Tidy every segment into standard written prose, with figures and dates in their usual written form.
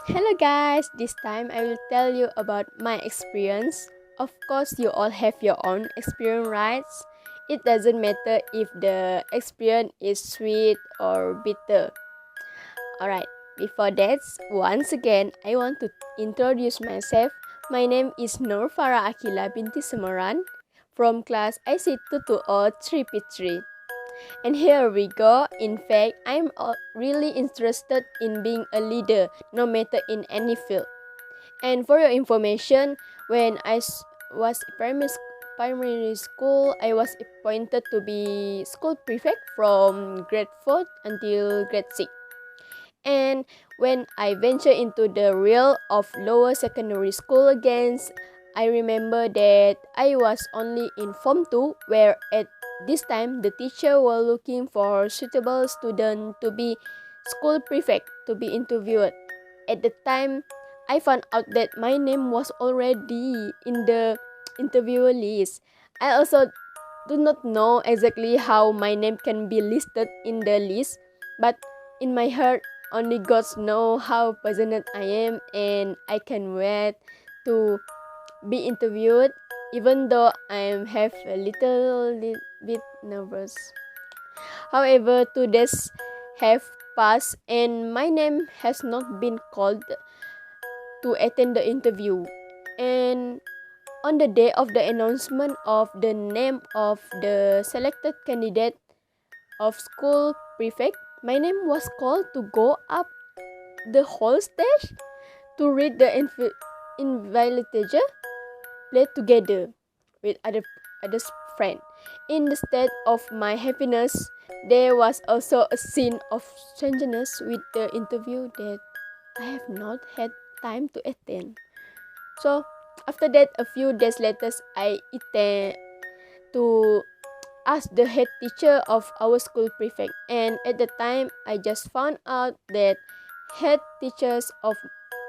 Hello guys, this time I will tell you about my experience. Of course, you all have your own experience, right? It doesn't matter if the experience is sweet or bitter. Alright, before that, once again, I want to introduce myself. My name is Nur Farah Akila binti Semeran from class IC2203-P3. And here we go. In fact, I'm really interested in being a leader, no matter in any field. And for your information, when was primary school, I was appointed to be school prefect from grade 4 until grade 6. And when I venture into the realm of lower secondary school again, I remember that I was only in Form 2, where at this time the teacher were looking for suitable student to be school prefect to be interviewed. At the time, I found out that my name was already in the interview list. I also do not know exactly how my name can be listed in the list, but in my heart, only God knows how passionate I am, and I can wait to be interviewed, even though I have a little bit nervous. However, 2 days have passed, and my name has not been called to attend the interview. And on the day of the announcement of the name of the selected candidate of school prefect, my name was called to go up the whole stage to read the invitation played together with other friends. Instead of my happiness, there was also a scene of strangeness with the interview that I have not had time to attend. So after that, a few days later, I attend to ask the head teacher of our school prefect, and at the time I just found out that head teachers of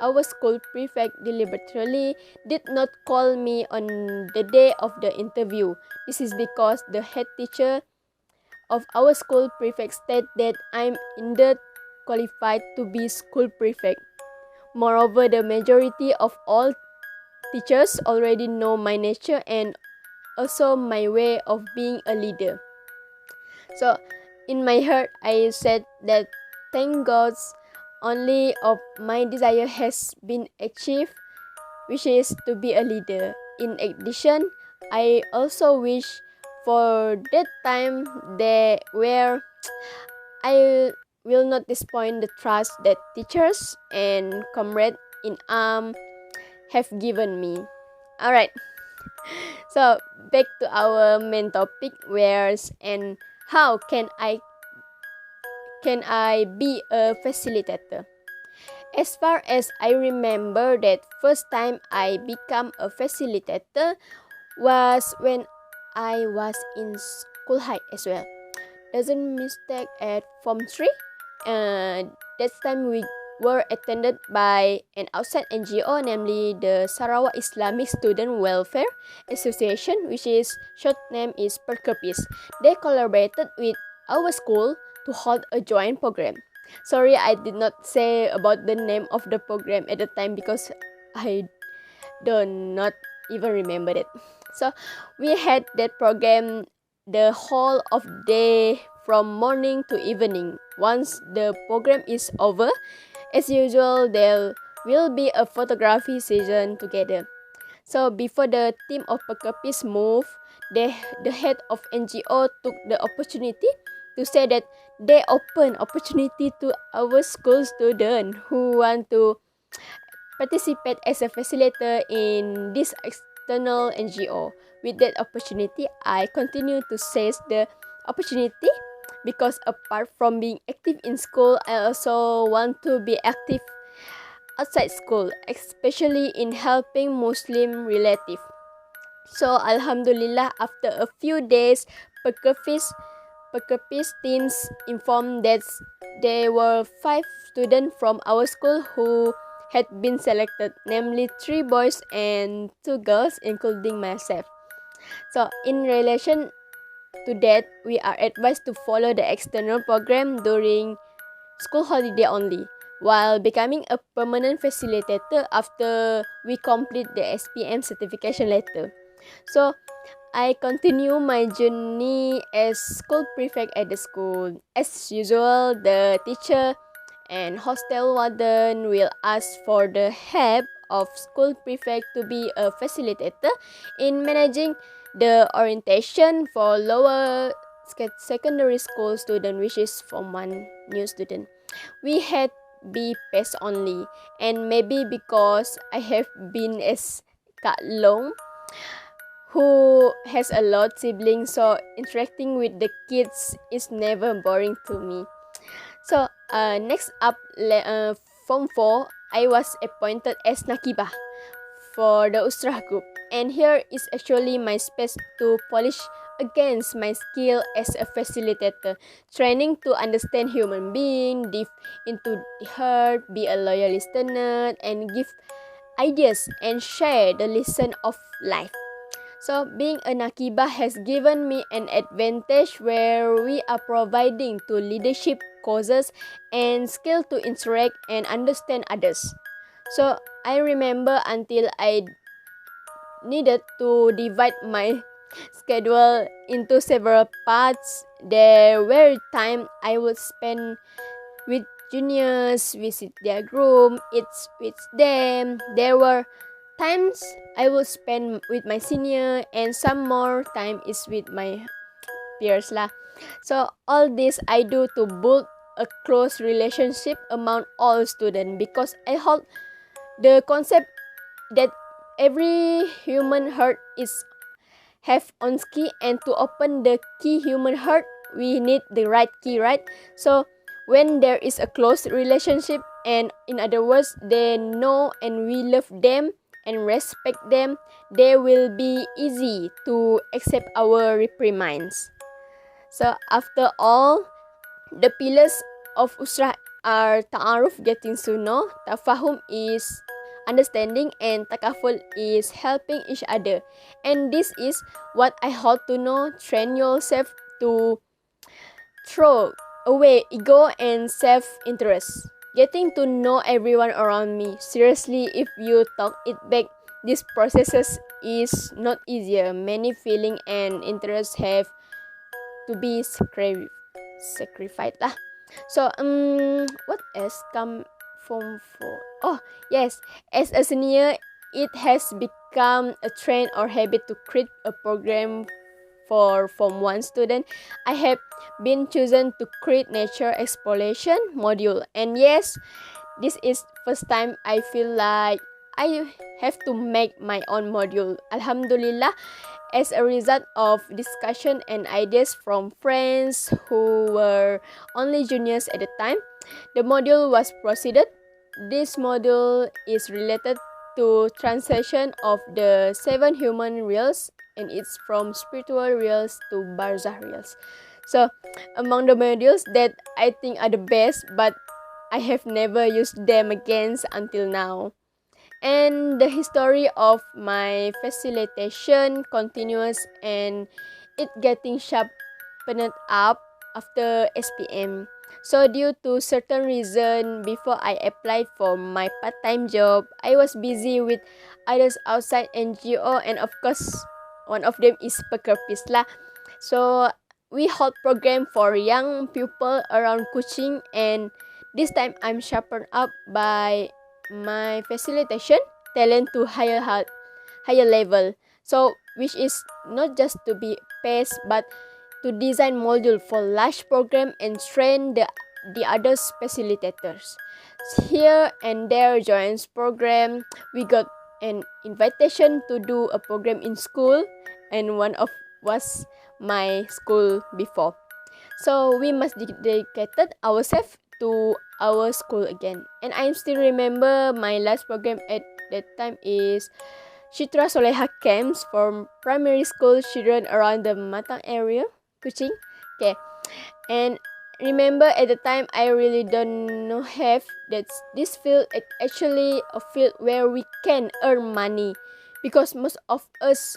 our school prefect deliberately did not call me on the day of the interview. This is because the head teacher of our school prefect stated that I'm indeed qualified to be school prefect. Moreover, the majority of all teachers already know my nature and also my way of being a leader. So in my heart, I said that thank God only of my desire has been achieved, which is to be a leader. In addition, I also wish for that time there where I will not disappoint the trust that teachers and comrades in arm have given me. Alright, so back to our main topic, where's and how can I be a facilitator? As far as I remember, that first time I become a facilitator was when I was in school high as well. Doesn't mistake at Form 3. That time we were attended by an outside NGO, namely the Sarawak Islamic Student Welfare Association, which is short name is Practise. They collaborated with our school to hold a joint program. Sorry, I did not say about the name of the program at the time because I do not even remember it. So we had that program the whole of day from morning to evening. Once the program is over, as usual, there will be a photography session together. So before the team of Practise moved, the head of NGO took the opportunity to say that they open opportunity to our school students who want to participate as a facilitator in this external NGO. With that opportunity, I continue to seize the opportunity because apart from being active in school, I also want to be active outside school, especially in helping Muslim relatives. So Alhamdulillah, after a few days, Practise teams informed that there were 5 students from our school who had been selected, namely 3 boys and 2 girls, including myself. So in relation to that, we are advised to follow the external program during school holiday only. while becoming a permanent facilitator after we complete the SPM certification letter. So I continue my journey as school prefect at the school. As usual, the teacher and hostel warden will ask for the help of school prefect to be a facilitator in managing the orientation for lower secondary school student, which is Form 1 new student. We had be pass only, and maybe because I have been as Kak Long, who has a lot siblings, so interacting with the kids is never boring to me. So next up, Form 4, I was appointed as Nakibah for the Usrah group, and here is actually my space to polish against my skill as a facilitator, training to understand human being, dive into the heart, be a loyal listener, and give ideas and share the lesson of life. So being a Nakibah has given me an advantage where we are providing to leadership courses and skill to interact and understand others. So I remember until I needed to divide my schedule into several parts. There were times I would spend with juniors, visit their room, eat with them. There were times I would spend with my senior, and some more time is with my peers lah. So all this I do to build a close relationship among all students, because I hold the concept that every human heart is have on key, and to open the key human heart we need the right key, right? So when there is a close relationship, and in other words they know and we love them and respect them, they will be easy to accept our reprimands. So after all, the pillars of Usrah are Ta'aruf, getting to know, Tafahum is understanding, and Takaful is helping each other. And this is what I hope to know. Train yourself to throw away ego and self-interest. Getting to know everyone around me. Seriously, if you talk it back, these processes is not easier. Many feelings and interests have to be sacrificed lah. So what else come from for? Oh yes, as a senior, it has become a trend or habit to create a program for Form 1 student. I have been chosen to create nature exploration module, and yes, this is first time I feel like I have to make my own module. Alhamdulillah, as a result of discussion and ideas from friends who were only juniors at the time, the module was proceeded. This module is related to translation of the 7 human reals, and it's from spiritual reals to barzakh reals. So among the modules that I think are the best, but I have never used them again until now. And the history of my facilitation continues, and it getting sharpened up after SPM. So due to certain reason, before I applied for my part-time job, I was busy with others outside NGO, and of course, one of them is Pekerpis lah. So we hold program for young people around Kuching, and this time I'm sharpened up by my facilitation talent to higher level. So which is not just to be pace, but to design module for large program and train the other facilitators. Here and there joins program. We got an invitation to do a program in school, and one of was my school before. So we must dedicate ourselves to our school again. And I still remember my last program at that time is Shitra Soleha camps for primary school children around the Matang area, Kuching. Okay, and remember at the time I really don't know have that this field actually a field where we can earn money, because most of us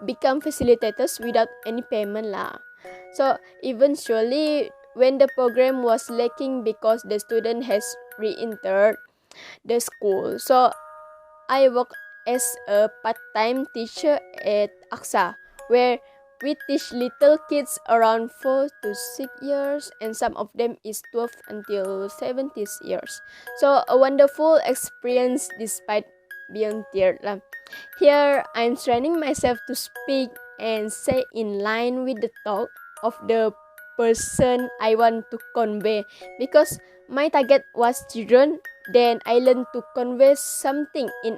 become facilitators without any payment lah. So eventually when the program was lacking because the student has re-entered the school. So I work as a part-time teacher at AXA, where we teach little kids around 4 to 6 years, and some of them is 12 until 17 years. So a wonderful experience despite being tired. Here I'm training myself to speak and say in line with the talk of the person I want to convey, because my target was children. Then I learned to convey something in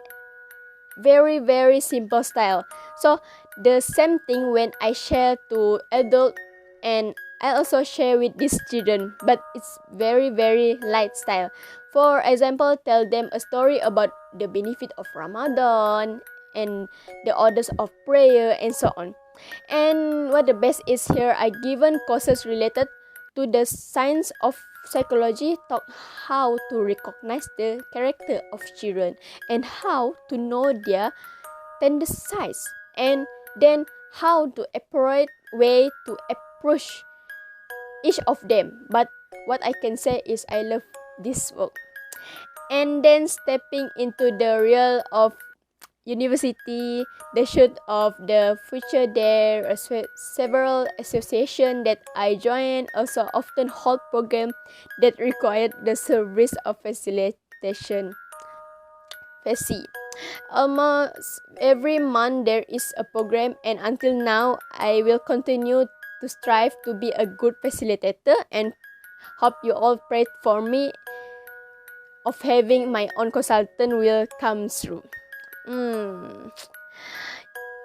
very simple style. So the same thing when I share to adult, and I also share with these children, but it's very light style. For example, tell them a story about the benefit of Ramadan and the orders of prayer and so on. And what the best is, here I given courses related to the science of psychology, taught how to recognize the character of children and how to know their tendencies, and then how to appropriate way to approach each of them. But what I can say is I love this work. And then stepping into the real of university, the shoot of the future, there are several associations that I join also often hold programs that require the service of facilitation. FACI. Almost every month there is a program, and until now I will continue to strive to be a good facilitator, and hope you all pray for me of having my own consultant will come through.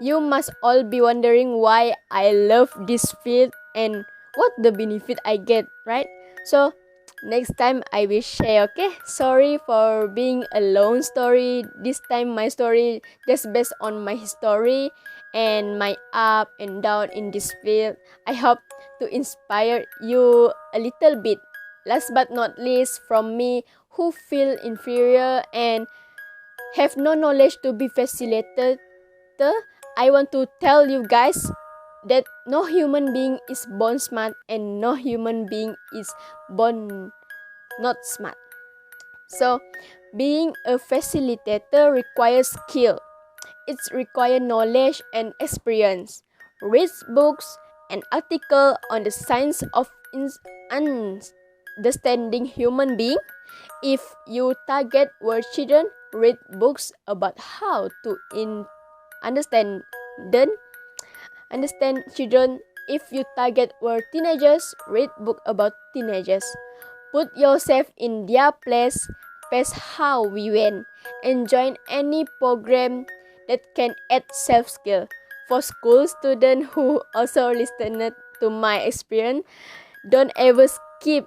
You must all be wondering why I love this field and what the benefit I get, right? So next time I will share, okay? Sorry for being a long story. This time my story just based on my history and my up and down in this field. I hope to inspire you a little bit. Last but not least, from me who feel inferior and have no knowledge to be facilitator, I want to tell you guys that no human being is born smart and no human being is born not smart. So being a facilitator requires skill. It requires knowledge and experience. Read books and articles on the science of understanding human being. If you target were children, read books about how to understand children. If you target were teenagers, read book about teenagers. Put yourself in their place, face how we went, and join any program that can add self-skill. For school students who also listened to my experience, don't ever skip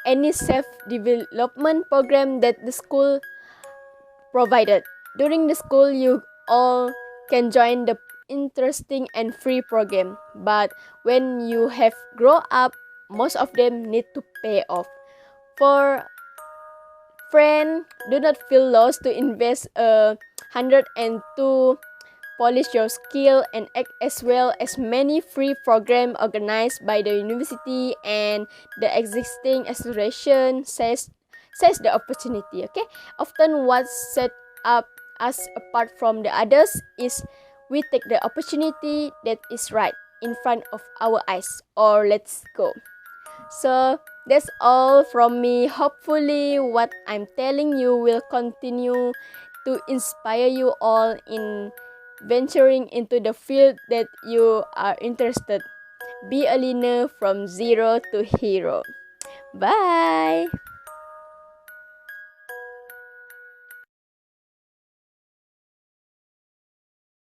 any self-development program that the school provided. During the school, you all can join the interesting and free program, but when you have grown up, most of them need to pay off. For friend, do not feel lost to invest 102 polish your skill and act as well as many free programs organized by the university and the existing association says the opportunity. Okay, often what set up us apart from the others is we take the opportunity that is right in front of our eyes, or let's go. So that's all from me. Hopefully what I'm telling you will continue to inspire you all in venturing into the field that you are interested. Be a learner from zero to hero. Bye!